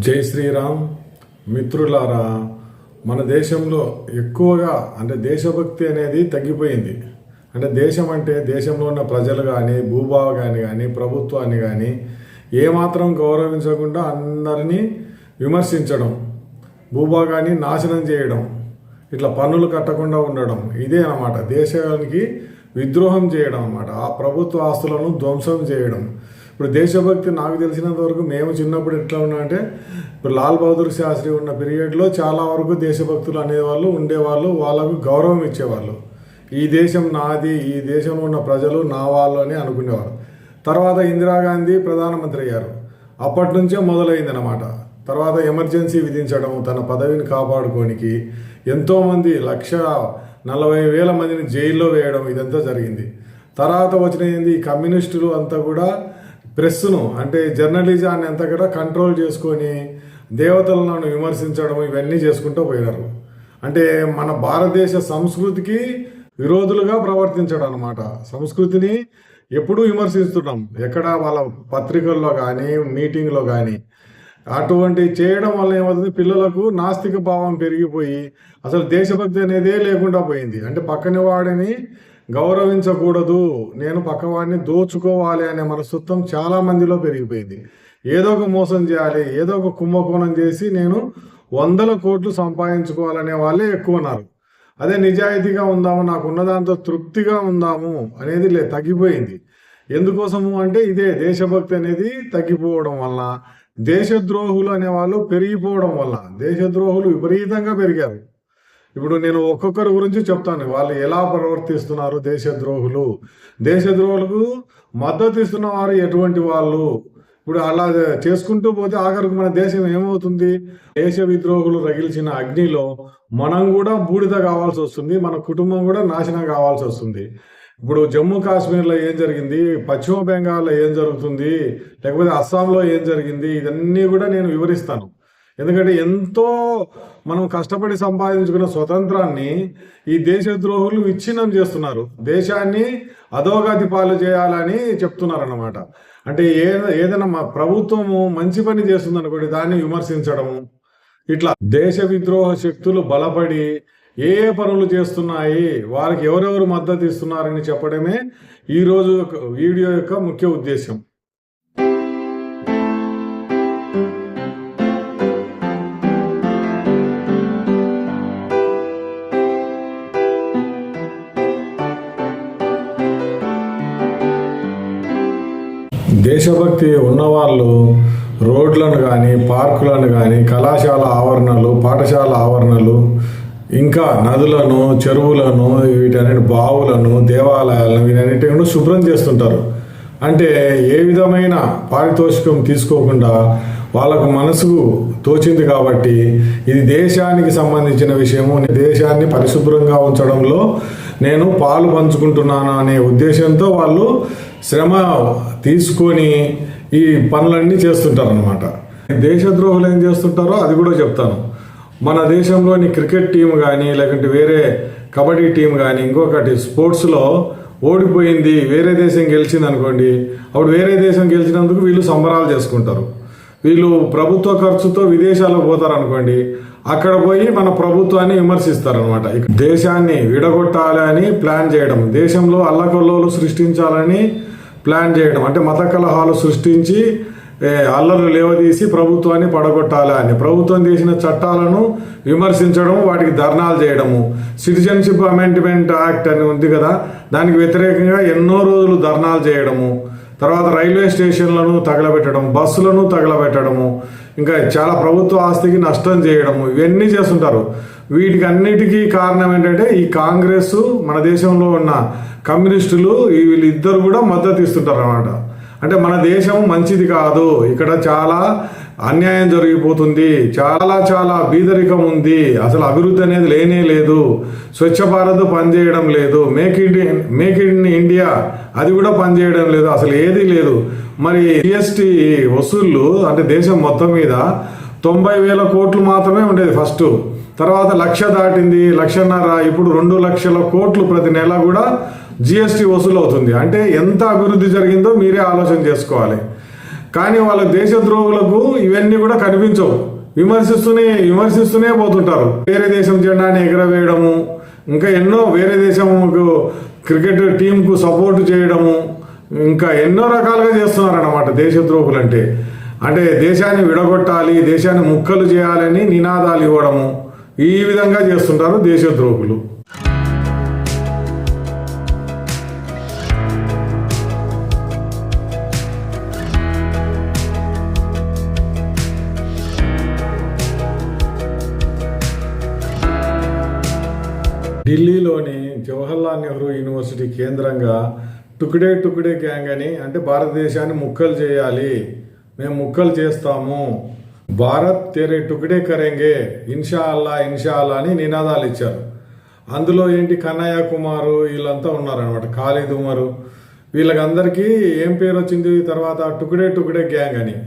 జై శ్రీరామ్. మిత్రులారా, మన దేశంలో ఎక్కువగా దేశభక్తి అనేది తగ్గిపోయింది. దేశం అంటే దేశంలో ఉన్న ప్రజలు కానీ, భూభాగాన్ని కానీ, ప్రభుత్వాన్ని కానీ ఏమాత్రం గౌరవించకుండా అందరినీ విమర్శించడం, భూభాగాన్ని నాశనం చేయడం, ఇట్లా పన్నులు కట్టకుండా ఉండడం, ఇదే అన్నమాట దేశానికి విద్రోహం చేయడం అన్నమాట. ఆ ప్రభుత్వ ఆస్తులను ధ్వంసం చేయడం. ఇప్పుడు దేశభక్తి నాకు తెలిసినంత వరకు మేము చిన్నప్పుడు ఎట్లా ఉన్నామంటే, ఇప్పుడు లాల్ బహదూర్ శాస్త్రి ఉన్న పీరియడ్లో చాలా వరకు దేశభక్తులు అనేవాళ్ళు ఉండేవాళ్ళు, వాళ్ళకు గౌరవం ఇచ్చేవాళ్ళు. ఈ దేశం నాది, ఈ దేశంలో ఉన్న ప్రజలు నా వాళ్ళు అని అనుకునేవారు. తర్వాత ఇందిరాగాంధీ ప్రధానమంత్రి అయ్యారు. అప్పటి నుంచే మొదలైందనమాట. తర్వాత ఎమర్జెన్సీ విధించడం, తన పదవిని కాపాడుకోనికి ఎంతోమంది 1,40,000 మందిని జైల్లో వేయడం, ఇదంతా జరిగింది. తర్వాత వచ్చిన ఈ కమ్యూనిస్టులు అంతా కూడా ప్రెస్ను జర్నలిజాన్ని అంతా కూడా కంట్రోల్ చేసుకొని దేవతలను విమర్శించడం, ఇవన్నీ చేసుకుంటూ పోయినారు. మన భారతదేశ సంస్కృతికి విరోధులుగా ప్రవర్తించడం అనమాట. సంస్కృతిని ఎప్పుడూ విమర్శిస్తున్నాం, ఎక్కడ వాళ్ళ పత్రికల్లో కానీ, మీటింగ్లో కానీ. అటువంటి చేయడం వల్ల ఏమవుతుంది, పిల్లలకు నాస్తిక భావం పెరిగిపోయి అసలు దేశభక్తి అనేదే లేకుండా పోయింది. పక్కన వాడిని గౌరవించకూడదు, నేను పక్కవాడిని దోచుకోవాలి అనే మనస్తత్వం చాలా మందిలో పెరిగిపోయింది. ఏదో ఒక మోసం చేయాలి, ఏదో ఒక కుంభకోణం చేసి నేను 100 కోట్లు సంపాదించుకోవాలనే వాళ్ళే ఎక్కువ ఉన్నారు. అదే నిజాయితీగా ఉందాము, నాకు ఉన్న దాంతో తృప్తిగా ఉందాము అనేది తగ్గిపోయింది. ఎందుకోసము ఇదే దేశభక్తి అనేది తగ్గిపోవడం వల్ల, దేశద్రోహులు అనేవాళ్ళు పెరిగిపోవడం వల్ల, దేశద్రోహులు విపరీతంగా పెరిగారు. ఇప్పుడు నేను ఒక్కొక్కరి గురించి చెప్తాను, వాళ్ళు ఎలా ప్రవర్తిస్తున్నారు. దేశద్రోహులకు మద్దతు ఇస్తున్న వారు ఎటువంటి వాళ్ళు. ఇప్పుడు అలా చేసుకుంటూ పోతే ఆఖరికి మన దేశం ఏమవుతుంది, దేశ విద్రోహులు రగిల్చిన అగ్నిలో మనం కూడా బూడిద కావాల్సి వస్తుంది, మన కుటుంబం కూడా నాశనం కావాల్సి వస్తుంది. ఇప్పుడు జమ్మూ కాశ్మీర్లో ఏం జరిగింది, పశ్చిమ బెంగాల్లో ఏం జరుగుతుంది, లేకపోతే అస్సాంలో ఏం జరిగింది, ఇదన్నీ కూడా నేను వివరిస్తాను. ఎందుకంటే ఎంతో మనం కష్టపడి సంపాదించుకున్న స్వతంత్రాన్ని ఈ దేశద్రోహులు విచ్ఛిన్నం చేస్తున్నారు. దేశాన్ని అధోగతి పాలు చేయాలని చెప్తున్నారు అన్నమాట. ఏదైనా మా ప్రభుత్వము మంచి పని చేస్తుంది అనుకోండి, దాన్ని విమర్శించడము, ఇట్లా దేశ విద్రోహ శక్తులు బలపడి ఏ పనులు చేస్తున్నాయి, వారికి ఎవరెవరు మద్దతు ఇస్తున్నారని చెప్పడమే ఈరోజు వీడియో యొక్క ముఖ్య ఉద్దేశం. దేశభక్తి ఉన్నవాళ్ళు రోడ్లను కానీ, పార్కులను కానీ, కళాశాల ఆవరణలు, పాఠశాల ఆవరణలు, ఇంకా నదులను, చెరువులను, వీటన్నిటి బావులను, దేవాలయాలను, వీటన్నిటిని శుభ్రం చేస్తుంటారు. ఏ విధమైన పారితోషికం తీసుకోకుండా వాళ్ళకు మనసుకు తోచింది కాబట్టి ఇది దేశానికి సంబంధించిన విషయము, దేశాన్ని పరిశుభ్రంగా ఉంచడంలో నేను పాలు పంచుకుంటున్నాను అనే ఉద్దేశంతో వాళ్ళు శ్రమ తీసుకొని ఈ పనులన్నీ చేస్తుంటారు అనమాట. దేశద్రోహులు ఏం చేస్తుంటారో అది కూడా చెప్తాను. మన దేశంలోని క్రికెట్ టీం కానీ, లేకుంటే వేరే కబడ్డీ టీం కానీ, ఇంకొకటి స్పోర్ట్స్లో ఓడిపోయింది, వేరే దేశం గెలిచింది అనుకోండి, అప్పుడు వేరే దేశం గెలిచినందుకు వీళ్ళు సంబరాలు చేసుకుంటారు. వీళ్ళు ప్రభుత్వ ఖర్చుతో విదేశాలకు పోతారు అనుకోండి, అక్కడ పోయి మన ప్రభుత్వాన్ని విమర్శిస్తారనమాట. దేశాన్ని విడగొట్టాలి అని ప్లాన్ చేయడం, దేశంలో అల్లకల్లోలు సృష్టించాలని ప్లాన్ చేయడం, మత కలహాలు సృష్టించి అల్లర్లు లేవదీసి ప్రభుత్వాన్ని పడగొట్టాలి అని ప్రభుత్వం చేసిన చట్టాలను విమర్శించడం, వాటికి ధర్నాలు చేయడము. సిటిజన్షిప్ అమెండ్మెంట్ యాక్ట్ అని ఉంది కదా, దానికి వ్యతిరేకంగా ఎన్నో రోజులు ధర్నాలు చేయడము. తర్వాత రైల్వే స్టేషన్లను తగలబెట్టడం, బస్సులను తగలబెట్టడము, ఇంకా చాలా ప్రభుత్వ ఆస్తికి నష్టం చేయడము, ఇవన్నీ చేస్తుంటారు. వీటికి అన్నిటికీ కారణం ఏంటంటే ఈ కాంగ్రెస్, మన దేశంలో ఉన్న కమ్యూనిస్టులు, వీళ్ళిద్దరు కూడా మద్దతు ఇస్తుంటారు అన్నమాట. మన దేశం మంచిది కాదు, ఇక్కడ చాలా అన్యాయం జరిగిపోతుంది, చాలా బీదరికం ఉంది, అసలు అభివృద్ధి అనేది లేనే లేదు, స్వచ్ఛ భారత్ పనిచేయడం లేదు, మేక్ ఇన్ ఇండియా అది కూడా పనిచేయడం లేదు, అసలు ఏదీ లేదు. మరి జిఎస్టీ వసూళ్ళు దేశం మొత్తం మీద 90,000 కోట్లు మాత్రమే ఉండేది ఫస్ట్. తర్వాత 1,00,000 దాటింది, 1,50,000, ఇప్పుడు 2,00,000 కోట్లు ప్రతి నెల కూడా జిఎస్టీ వసూలు అవుతుంది. ఎంత అభివృద్ధి జరిగిందో మీరే ఆలోచన చేసుకోవాలి. కానీ వాళ్ళ దేశద్రోహులకు ఇవన్నీ కూడా కనిపించవు. విమర్శిస్తూనే పోతుంటారు. వేరే దేశం జెండాని ఎగరవేయడము, ఇంకా ఎన్నో వేరే దేశంకు క్రికెట్ టీంకు సపోర్ట్ చేయడము, ఇంకా ఎన్నో రకాలుగా చేస్తున్నారు అన్నమాట దేశద్రోహులు అంటే దేశాన్ని విడగొట్టాలి, దేశాన్ని ముక్కలు చేయాలని నినాదాలు ఇవ్వడము, ఈ విధంగా చేస్తుంటారు దేశద్రోహులు. ఢిల్లీలోని జవహర్లాల్ నెహ్రూ యూనివర్సిటీ కేంద్రంగా టుకుడే గ్యాంగ్ అని, అంటే భారతదేశాన్ని ముక్కలు చేయాలి, మేము ముక్కలు చేస్తాము, భారత్ తెరే టుకుడే కరేంగే, ఇన్షా అల్లా అని నినాదాలు ఇచ్చారు. అందులో ఏంటి కన్నయ్య కుమారు వీళ్ళంతా ఉన్నారనమాట, ఖాలిద్ ఉమరు, వీళ్ళకందరికీ ఏం పేరు వచ్చింది తర్వాత టుకుడే గ్యాంగ్ అని.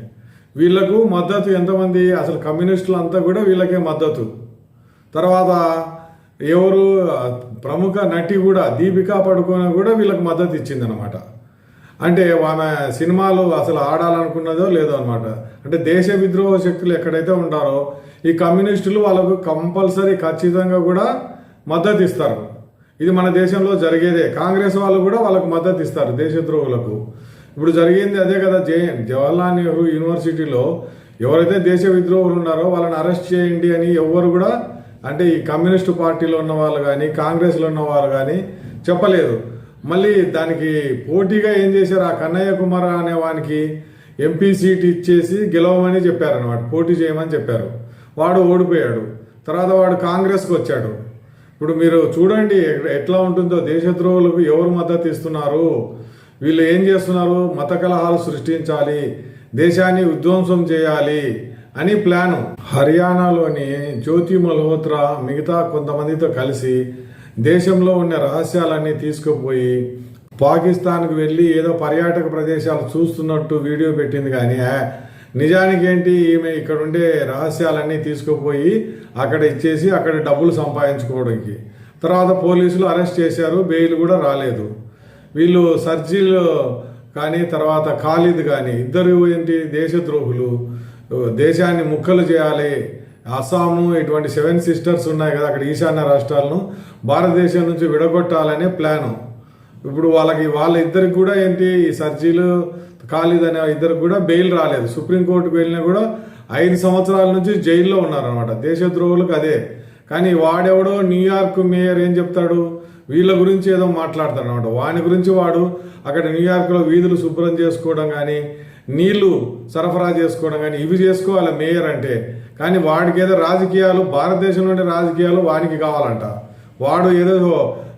వీళ్లకు మద్దతు ఎంతమంది, అసలు కమ్యూనిస్టులు అంతా కూడా వీళ్ళకే మద్దతు. తర్వాత ఎవరు ప్రముఖ నటి కూడా దీపికా పడుకోని కూడా వీళ్ళకి మద్దతు ఇచ్చిందనమాట. అంటే ఆమె సినిమాలు అసలు ఆడాలనుకున్నదో లేదో అనమాట. అంటే దేశ విద్రోహ శక్తులు ఎక్కడైతే ఉంటారో ఈ కమ్యూనిస్టులు వాళ్ళకు కంపల్సరీ ఖచ్చితంగా కూడా మద్దతు ఇస్తారు. ఇది మన దేశంలో జరిగేదే. కాంగ్రెస్ వాళ్ళు కూడా వాళ్ళకు మద్దతు ఇస్తారు దేశద్రోహులకు. ఇప్పుడు జరిగింది అదే కదా. జవహర్లాల్ నెహ్రూ యూనివర్సిటీలో ఎవరైతే దేశ విద్రోహులు ఉన్నారో వాళ్ళని అరెస్ట్ చేయండి అని ఎవరు కూడా, అంటే ఈ కమ్యూనిస్టు పార్టీలో ఉన్న వాళ్ళు కానీ కాంగ్రెస్లో ఉన్న వాళ్ళు కానీ చెప్పలేదు. మళ్ళీ దానికి పోటీగా ఏం చేశారు, ఆ కన్నయ్య కుమార్ అనే వానికి ఎంపీ సీట్ ఇచ్చేసి గెలవమని చెప్పారనమాట, పోటీ చేయమని చెప్పారు. వాడు ఓడిపోయాడు. తర్వాత వాడు కాంగ్రెస్కి వచ్చాడు. ఇప్పుడు మీరు చూడండి ఎట్లా ఉంటుందో, దేశద్రోహులకు ఎవరు మద్దతు ఇస్తున్నారు, వీళ్ళు ఏం చేస్తున్నారు, మత కలహాలు సృష్టించాలి, దేశాన్ని విధ్వంసం చేయాలి అని ప్లాను. హర్యానాలోని జ్యోతి మల్హోత్రా మిగతా కొంతమందితో కలిసి దేశంలో ఉన్న రహస్యాలన్నీ తీసుకుపోయి పాకిస్తాన్కి వెళ్ళి ఏదో పర్యాటక ప్రదేశాలు చూస్తున్నట్టు వీడియో పెట్టింది. కానీ నిజానికి ఏంటి, ఈమె ఇక్కడ ఉండే రహస్యాలన్నీ తీసుకుపోయి అక్కడ ఇచ్చేసి అక్కడ డబ్బులు సంపాదించుకోవడానికి. తర్వాత పోలీసులు అరెస్ట్ చేశారు, బెయిల్ కూడా రాలేదు. వీళ్ళు సర్జీలు కానీ తర్వాత ఖాలిద్ కానీ ఇద్దరు ఏంటి దేశద్రోహులు, దేశాన్ని ముక్కలు చేయాలి, అస్సాము ఇటువంటి 7 సిస్టర్స్ ఉన్నాయి కదా అక్కడ ఈశాన్య రాష్ట్రాలను భారతదేశం నుంచి విడగొట్టాలనే ప్లాను. ఇప్పుడు వాళ్ళిద్దరికి కూడా ఏంటి, ఈ సర్జీలు ఖాలిద్ అనే ఇద్దరికి కూడా బెయిల్ రాలేదు. సుప్రీంకోర్టుకు వెళ్ళినా కూడా 5 సంవత్సరాల నుంచి జైల్లో ఉన్నారనమాట దేశద్రోహులకు. అదే కానీ వాడెవడో న్యూయార్క్ మేయర్ ఏం చెప్తాడు, వీళ్ళ గురించి ఏదో మాట్లాడతాడు అనమాట. వాని గురించి వాడు అక్కడ న్యూయార్క్లో వీధులు శుభ్రం చేసుకోవడం కానీ నీళ్లు సరఫరా చేసుకోవడం కానీ ఇవి చేసుకోవాలి మేయర్ అంటే. కానీ వాడికి ఏదో రాజకీయాలు, భారతదేశంలోని రాజకీయాలు వానికి కావాలంట. వాడు ఏదో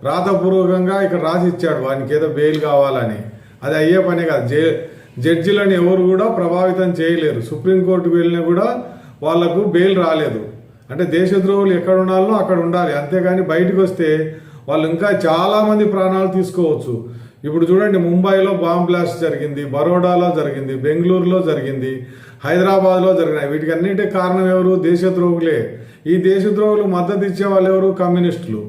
రాతపూర్వకంగా ఇక్కడ రాసి ఇచ్చాడు వానికి ఏదో బెయిల్ కావాలని. అది అయ్యే పనే కాదు. జడ్జిలను ఎవరు కూడా ప్రభావితం చేయలేరు. సుప్రీంకోర్టుకు వెళ్ళినా కూడా వాళ్లకు బెయిల్ రాలేదు. అంటే దేశద్రోహులు ఎక్కడ ఉండాలో అక్కడ ఉండాలి, అంతేగాని బయటకు వస్తే వాళ్ళు ఇంకా చాలామంది ప్రాణాలు తీసుకోవచ్చు. ఇప్పుడు చూడండి, ముంబైలో బాంబ్ బ్లాస్ట్ జరిగింది, బరోడాలో జరిగింది, బెంగళూరులో జరిగింది, హైదరాబాద్లో జరిగినాయి. వీటికి అన్నింటికి కారణం ఎవరు, దేశద్రోహులే. ఈ దేశద్రోహులు మద్దతు ఇచ్చే వాళ్ళు ఎవరు, కమ్యూనిస్టులు.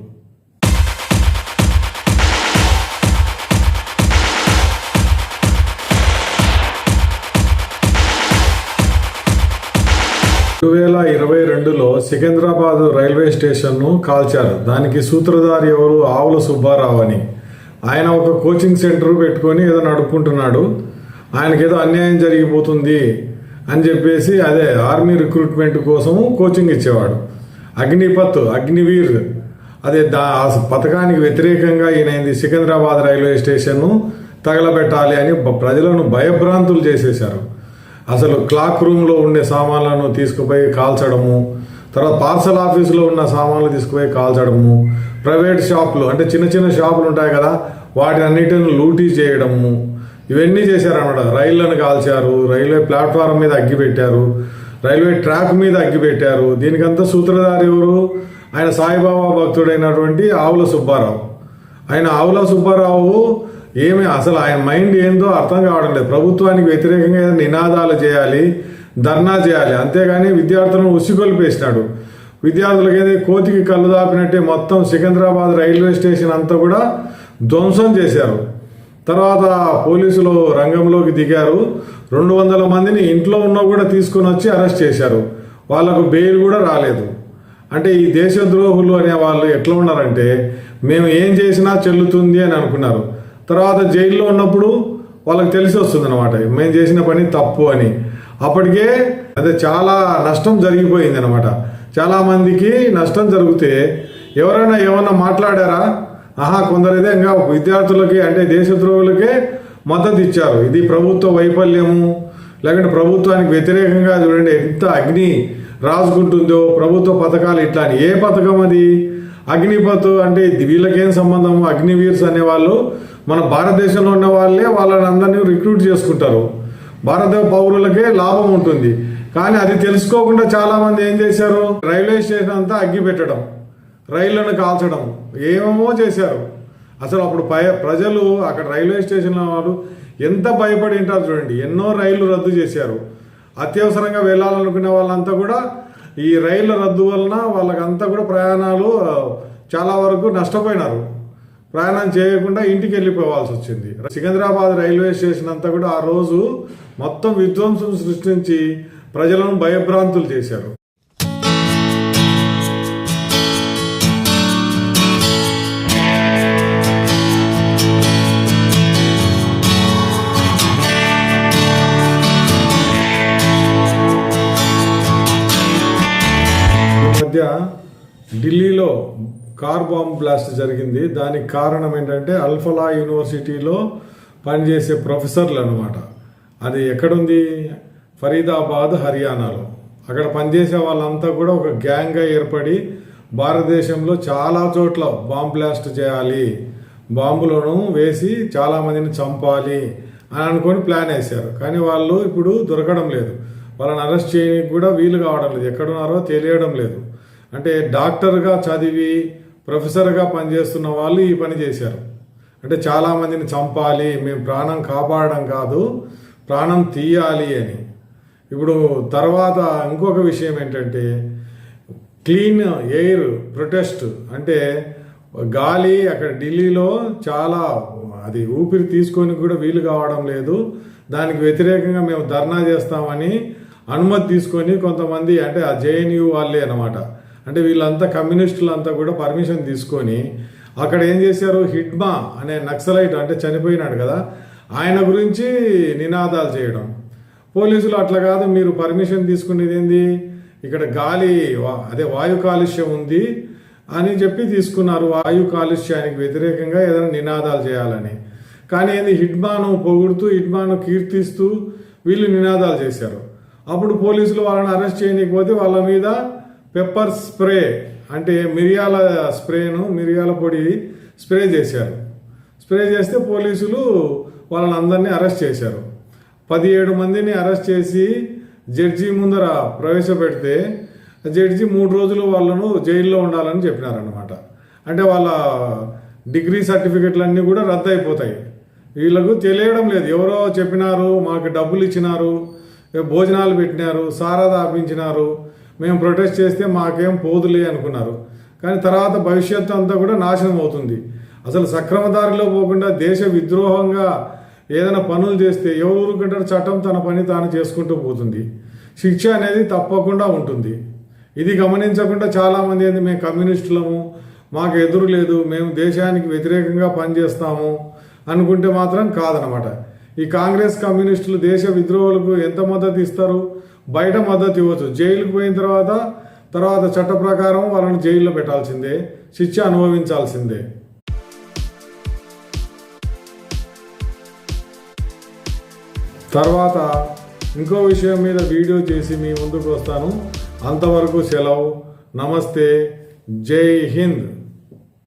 లో సికింద్రాబాద్ రైల్వే స్టేషన్ను కాల్చారు. దానికి సూత్రధారి ఎవరు, ఆవుల సుబ్బారావు అని. ఆయన ఒక కోచింగ్ సెంటర్ పెట్టుకొని ఏదో నడుపుకుంటున్నాడు. ఆయనకి ఏదో అన్యాయం జరిగిపోతుంది అని చెప్పేసి అదే ఆర్మీ రిక్రూట్మెంట్ కోసం కోచింగ్ ఇచ్చేవాడు. అగ్నివీర్ అదే ఆ పథకానికి వ్యతిరేకంగా ఈయన సికింద్రాబాద్ రైల్వే స్టేషన్ను తగలబెట్టాలి అని ప్రజలను భయభ్రాంతులు చేసేశారు. అసలు క్లాక్ రూమ్లో ఉండే సామాన్లను తీసుకుపోయి కాల్చడము, తర్వాత పార్సల్ ఆఫీసులో ఉన్న సామాన్లు తీసుకుపోయి కాల్చడము, ప్రైవేట్ షాపులు అంటే చిన్న చిన్న షాపులు ఉంటాయి కదా వాటిని అన్నిటిని లూటీ చేయడము, ఇవన్నీ చేశారన్నమాట. రైళ్లను కాల్చారు, రైల్వే ప్లాట్ఫారం మీద అగ్గి పెట్టారు, రైల్వే ట్రాక్ మీద అగ్గి పెట్టారు. దీనికంతా సూత్రధారి ఎవరు, ఆయన సాయిబాబా భక్తుడైనటువంటి ఆవుల సుబ్బారావు. ఆవుల సుబ్బారావు అసలు ఆయన మైండ్ ఏందో అర్థం కావడం లేదు. ప్రభుత్వానికి వ్యతిరేకంగా నినాదాలు చేయాలి, ధర్నా చేయాలి, అంతేగాని విద్యార్థులను ఉసిగొల్పేసినాడు. విద్యార్థులకి కోతికి కళ్ళు దాపినట్టే మొత్తం సికింద్రాబాద్ రైల్వే స్టేషన్ అంతా కూడా ధ్వంసం చేశారు. తర్వాత పోలీసులు రంగంలోకి దిగారు. 200 మందిని ఇంట్లో ఉన్న కూడా తీసుకొని వచ్చి అరెస్ట్ చేశారు. వాళ్ళకు బెయిల్ కూడా రాలేదు. అంటే ఈ దేశద్రోహులు అనే వాళ్ళు ఎట్లా ఉన్నారంటే మేము ఏం చేసినా చెల్లుతుంది అని అనుకున్నారు. తర్వాత జైల్లో ఉన్నప్పుడు వాళ్ళకి తెలిసి వస్తుంది అనమాట మేము చేసిన పని తప్పు అని. అప్పటికే అదే చాలా నష్టం జరిగిపోయింది అనమాట. చాలామందికి నష్టం జరిగితే ఎవరైనా ఏమన్నా మాట్లాడారా? కొందరైతే ఇంకా విద్యార్థులకి అంటే దేశద్రోహులకే మద్దతు ఇచ్చారు. ఇది ప్రభుత్వ వైఫల్యము, లేకుంటే ప్రభుత్వానికి వ్యతిరేకంగా చూడండి ఎంత అగ్ని రాజుకుంటుందో ప్రభుత్వ పథకాలు ఇట్లా అని. ఏ పథకం అది? అగ్నిపథ్ అంటే వీళ్ళకేం సంబంధం? అగ్నివీర్స్ అనేవాళ్ళు మన భారతదేశంలో ఉన్న వాళ్ళే వాళ్ళని అందరినీ రిక్రూట్ చేసుకుంటారు. భారత పౌరులకే లాభం ఉంటుంది. కానీ అది తెలుసుకోకుండా చాలామంది ఏం చేశారు, రైల్వే స్టేషన్ అంతా అగ్గి పెట్టడం, రైళ్లను కాల్చడం, ఏమేమో చేశారు. అసలు అప్పుడు ప్రజలు అక్కడ రైల్వే స్టేషన్లో వాళ్ళు ఎంత భయపడి ఉంటారు చూడండి. ఎన్నో రైళ్లు రద్దు చేశారు. అత్యవసరంగా వెళ్ళాలనుకునే వాళ్ళంతా కూడా ఈ రైళ్ల రద్దు వలన వాళ్ళకంతా కూడా ప్రయాణాలు చాలా వరకు నష్టపోయినారు. ప్రయాణం చేయకుండా ఇంటికి వెళ్ళిపోవాల్సి వచ్చింది. సికింద్రాబాద్ రైల్వే స్టేషన్ అంతా కూడా ఆ రోజు మొత్తం విధ్వంసం సృష్టించి ప్రజలను భయభ్రాంతులు చేశారు. మధ్య ఢిల్లీలో కార్ బాంబ్ బ్లాస్ట్ జరిగింది. దానికి కారణం ఏంటంటే అల్ఫలా యూనివర్సిటీలో పనిచేసే ప్రొఫెసర్లు అనమాట. అది ఎక్కడుంది? ఫరీదాబాద్, హర్యానాలో. అక్కడ పనిచేసే వాళ్ళంతా కూడా ఒక గ్యాంగ్గా ఏర్పడి భారతదేశంలో చాలా చోట్ల బాంబ్ బ్లాస్ట్ చేయాలి, బాంబులను వేసి చాలామందిని చంపాలి అని అనుకొని ప్లాన్ వేశారు. కానీ వాళ్ళు ఇప్పుడు దొరకడం లేదు. వాళ్ళని అరెస్ట్ చేయడానికి కూడా వీలు కావడం లేదు. ఎక్కడున్నారో తెలియడం లేదు. అంటే డాక్టర్గా చదివి ప్రొఫెసర్గా పనిచేస్తున్న వాళ్ళు ఈ పని చేశారు. అంటే చాలామందిని చంపాలి, మేము ప్రాణం కాపాడడం కాదు ప్రాణం తీయాలి అని. ఇప్పుడు తర్వాత ఇంకొక విషయం ఏంటంటే క్లీన్ ఎయిర్ ప్రొటెస్ట్. అంటే గాలి అక్కడ ఢిల్లీలో చాలా అది ఊపిరి తీసుకొని కూడా వీలు కావడం లేదు. దానికి వ్యతిరేకంగా మేము ధర్నా చేస్తామని అనుమతి తీసుకొని కొంతమంది అంటే ఆ జేఎన్యూ వాళ్ళే అనమాట. అంటే వీళ్ళంతా కమ్యూనిస్టులంతా కూడా పర్మిషన్ తీసుకొని అక్కడ ఏం చేశారు, హిడ్మా అనే నక్సలైట్ అంటే చనిపోయినాడు కదా, ఆయన గురించి నినాదాలు చేయడం. పోలీసులు అట్లా కాదు, మీరు పర్మిషన్ తీసుకునేది ఏంది, ఇక్కడ గాలి అదే వాయు కాలుష్యం ఉంది అని చెప్పి తీసుకున్నారు. వాయు కాలుష్యానికి వ్యతిరేకంగా ఏదైనా నినాదాలు చేయాలని. కానీ ఏంది, హిడ్మాను పొగుడుతూ హిడ్మాను కీర్తిస్తూ వీళ్ళు నినాదాలు చేశారు. అప్పుడు పోలీసులు వాళ్ళని అరెస్ట్ చేయకపోతే వాళ్ళ మీద పెప్పర్ స్ప్రే అంటే మిరియాల స్ప్రేను, మిరియాల పొడి స్ప్రే చేశారు. స్ప్రే చేస్తే పోలీసులు వాళ్ళని అందరినీ అరెస్ట్ చేశారు. 17 మందిని అరెస్ట్ చేసి జడ్జి ముందర ప్రవేశపెడితే జడ్జి 3 రోజులు వాళ్ళను జైల్లో ఉండాలని చెప్పినారనమాట. అంటే వాళ్ళ డిగ్రీ సర్టిఫికెట్లన్నీ కూడా రద్దు అయిపోతాయి. వీళ్ళకు తెలియడం లేదు, ఎవరో చెప్పినారు, మాకు డబ్బులు ఇచ్చినారు, భోజనాలు పెట్టినారు, సారా దాపించినారు, మేము ప్రొటెస్ట్ చేస్తే మాకేం పోదులే అనుకున్నారు. కానీ తర్వాత భవిష్యత్తు అంతా కూడా నాశనం అవుతుంది. అసలు సక్రమ దారిలో పోకుండా దేశ విద్రోహంగా ఏదైనా పనులు చేస్తే ఎవరు ఊరుకుంటారు? చట్టం తన పని తాను చేసుకుంటూ పోతుంది. శిక్ష అనేది తప్పకుండా ఉంటుంది. ఇది గమనించకుండా చాలామంది ఏంది, మేము కమ్యూనిస్టులము, మాకు ఎదురు లేదు, మేము దేశానికి వ్యతిరేకంగా పనిచేస్తాము అనుకుంటే మాత్రం కాదనమాట. ఈ కాంగ్రెస్ కమ్యూనిస్టులు దేశ విద్రోహులకు ఎంత మద్దతు ఇస్తారు? బయట మద్దతు ఇవ్వచ్చు, జైలుకు పోయిన తర్వాత చట్ట ప్రకారం వాళ్ళని జైల్లో పెట్టాల్సిందే, శిక్ష అనుభవించాల్సిందే. తర్వాత ఇంకో విషయం మీద వీడియో చేసి మీ ముందుకు వస్తాను. అంతవరకు సెలవు. నమస్తే. జై హింద్.